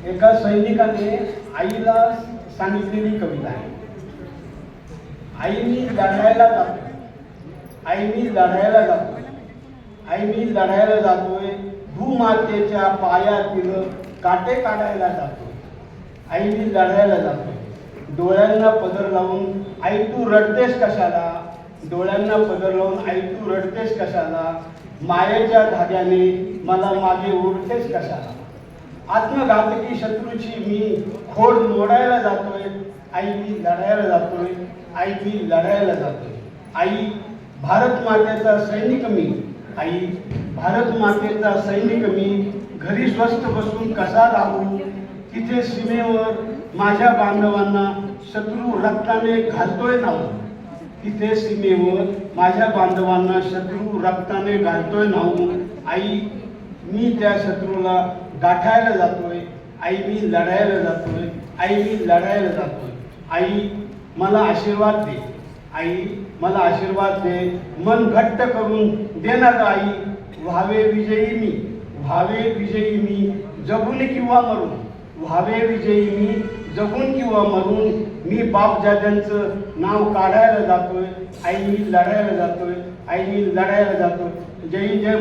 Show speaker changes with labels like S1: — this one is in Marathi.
S1: एका सैनिकाने आईला सांगितलेली कविता आहे. आई मी लढायला जातो, आई मी लढायला जातो, आई मी लढायला जातोय, भूमातेच्या पायातील काटे काढायला जातो, आई मी लढायला जातोय. डोळ्यांना पदर लावून आई तू रडतेस कशाला, डोळ्यांना पदर लावून आई तू रडतेस कशाला, मायेच्या धाग्याने मला मागे ओढतेस कशाला. आत्मघातकी शत्रूची मी खोड मोडायला जातोय, आई मी लढायला जातोय, आई मी लढायला जातोय. आई भारत मातेचा सैनिक मी, आई भारत मातेचा सैनिक मी, घरी स्वस्थ बसून कसा राहू, तिथे सीमेवर माझ्या बांधवांना शत्रू रक्ताने घालतोय नाहू, तिथे सीमेवर माझ्या बांधवांना शत्रू रक्ताने घालतोय नाहू. आई मी त्या शत्रूला गाठायला जातोय, आई मी लढायला जातोय, आई मी लढायला जातोय. आई मला आशीर्वाद दे, आई मला आशीर्वाद दे, मन घट्ट करून देणार आई. व्हावे विजयी मी, व्हावे विजयी मी, जगून किंवा मरून, व्हावे विजयी मी, जगून किंवा मरून. मी बापजाद्यांचं नाव काढायला जातोय, आई मी लढायला जातोय, आई मी लढायला जातोय. जय जय.